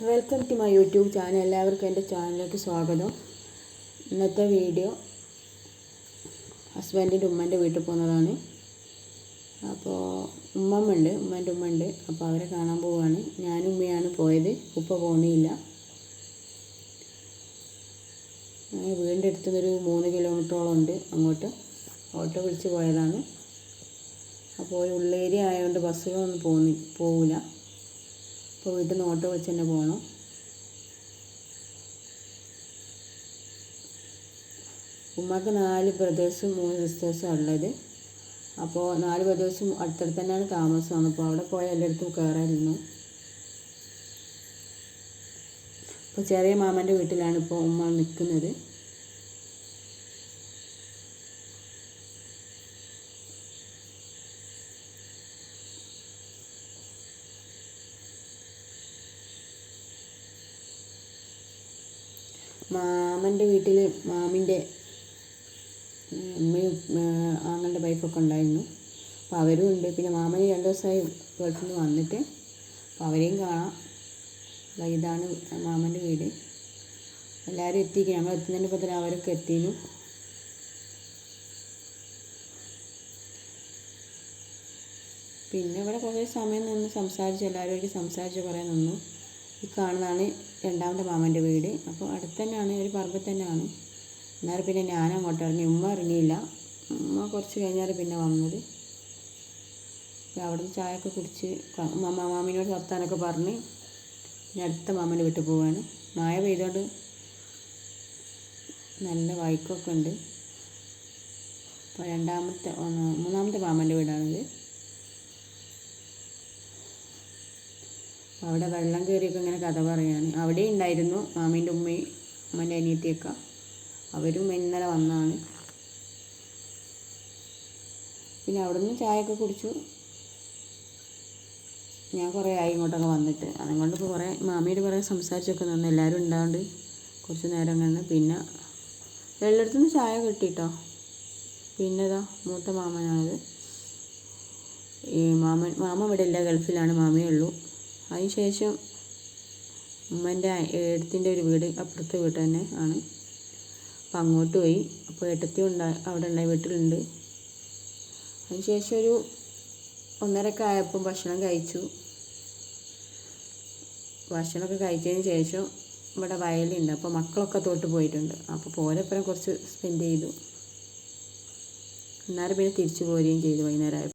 Welcome to my YouTube channel. എല്ലാവർക്കും എൻ്റെ ചാനലിലേക്ക് സ്വാഗതം. ഇന്നത്തെ വീഡിയോ ഹസ്ബൻഡിൻ്റെ ഉമ്മൻ്റെ വീട്ടിൽ പോകുന്നതാണ്. അപ്പോൾ ഉമ്മൻ്റെ ഉമ്മ ഉണ്ട്. അപ്പോൾ അവരെ കാണാൻ പോവുകയാണ്. ഞാനും ഉമ്മയാണ് പോയത്, ഉപ്പ പോകുന്നില്ല. വീടിൻ്റെ അടുത്തുനിന്നൊരു 3 കിലോമീറ്ററോളം ഉണ്ട് അങ്ങോട്ട്. ഓട്ടോ വിളിച്ച് പോയതാണ്. അപ്പോൾ ഒരു ഉള്ളേരിയ ആയതുകൊണ്ട് ബസ്സുകളൊന്നും പോവില്ല. അപ്പോൾ വീട്ടിൽ നിന്ന് ഓട്ടോ വിളിച്ച് തന്നെ പോകണം. ഉമ്മക്ക് 4 ബ്രദേഴ്സും 3 സിസ്റ്റേഴ്സും ഉള്ളത്. അപ്പോൾ 4 ബ്രദേഴ്സും അടുത്തടുത്ത് തന്നെയാണ് താമസം. അപ്പോൾ അവിടെ പോയ എല്ലായിടത്തും കയറായിരുന്നു. അപ്പോൾ ചെറിയ മാമൻ്റെ വീട്ടിലാണ് ഇപ്പോൾ ഉമ്മ നിൽക്കുന്നത്. മാമൻ്റെ വീട്ടിൽ മാമിൻ്റെ ഉമ്മയും ആങ്ങളുടെ വൈഫൊക്കെ ഉണ്ടായിരുന്നു. അപ്പോൾ അവരും ഉണ്ട്. പിന്നെ മാമന് 2 ദിവസമായി ഗൾഫിൽ നിന്ന് വന്നിട്ട്. അപ്പോൾ അവരെയും കാണാം. ഇതാണ് മാമൻ്റെ വീട്. എല്ലാവരും എത്തിക്കും. ഞങ്ങൾ എത്തുന്നതിന് ഇപ്പോൾ തന്നെ അവരൊക്കെ എത്തിയിരുന്നു. പിന്നെ ഇവിടെ കുറേ സമയം നിന്ന് സംസാരിച്ച് എല്ലാവരുമായിട്ട് സംസാരിച്ച് കുറേ നിന്നു. ഈ കാണുന്നതാണ് 2ാമത്തെ മാമൻ്റെ വീട്. അപ്പോൾ അടുത്ത് തന്നെയാണ്, ഒരു പറമ്പിൽ തന്നെയാണ്. എന്നാലും പിന്നെ ഞാനങ്ങോട്ട് ഇറങ്ങി. ഉമ്മ ഇറങ്ങിയില്ല. ഉമ്മ കുറച്ച് കഴിഞ്ഞാൽ പിന്നെ വന്നത്. അവിടുന്ന് ചായയൊക്കെ കുടിച്ച് മാമിനോട് വർത്താനൊക്കെ പറഞ്ഞ് പിന്നെ അടുത്ത മാമൻ്റെ വീട്ടിൽ പോവാണ്. മഴ പെയ്തുകൊണ്ട് നല്ല വൈക്കൊക്കെ ഉണ്ട്. അപ്പോൾ 3ാമത്തെ മാമൻ്റെ വീടാണിത്. അവിടെ വെള്ളം കയറിയൊക്കെ ഇങ്ങനെ കഥ പറയാണ്. അവിടെ ഉണ്ടായിരുന്നു മാമീൻ്റെ ഉമ്മയും ഉമ്മൻ്റെ അനിയത്തിയൊക്കെ. അവരും ഇന്നലെ വന്നതാണ്. പിന്നെ അവിടെ നിന്ന് ചായയൊക്കെ കുടിച്ചു. ഞാൻ കുറേ ആയി ഇങ്ങോട്ടൊക്കെ വന്നിട്ട്. അതുകൊണ്ട് ഇപ്പോൾ കുറേ മാമിയോട് കുറേ സംസാരിച്ചൊക്കെ നിന്ന്. എല്ലാവരും ഉണ്ടാകൊണ്ട് കുറച്ച് നേരം കണ്ട്. പിന്നെ എല്ലായിടത്തുനിന്ന് ചായ കിട്ടിട്ടോ. പിന്നെ ഇതാ മൂത്ത മാമനാണത്. ഈ മാമ ഇവിടെ ഇല്ല, ഗൾഫിലാണ്. മാമയേ ഉള്ളൂ. അതിന് ശേഷം ഉമ്മൻ്റെ ഏട്ടത്തിൻ്റെ ഒരു വീട് അപ്പുറത്തെ വീട്ടിൽ തന്നെ ആണ്. അപ്പം അങ്ങോട്ട് പോയി. അപ്പോൾ ഏട്ടത്തി അവിടെ ഉണ്ടായി, വീട്ടിലുണ്ട്. അതിന് ശേഷം ഒരു 1:30 ആയപ്പോൾ ഭക്ഷണം കഴിച്ചു. ഭക്ഷണമൊക്കെ കഴിച്ചതിന് ശേഷം ഇവിടെ വയലുണ്ട്. അപ്പോൾ മക്കളൊക്കെ തോട്ട് പോയിട്ടുണ്ട്. അപ്പോൾ പോരപ്പുറം കുറച്ച് സ്പെൻഡ് ചെയ്തു. എന്നാലും പിന്നെ തിരിച്ചു പോരുകയും ചെയ്തു വൈകുന്നേരം ആയപ്പോൾ.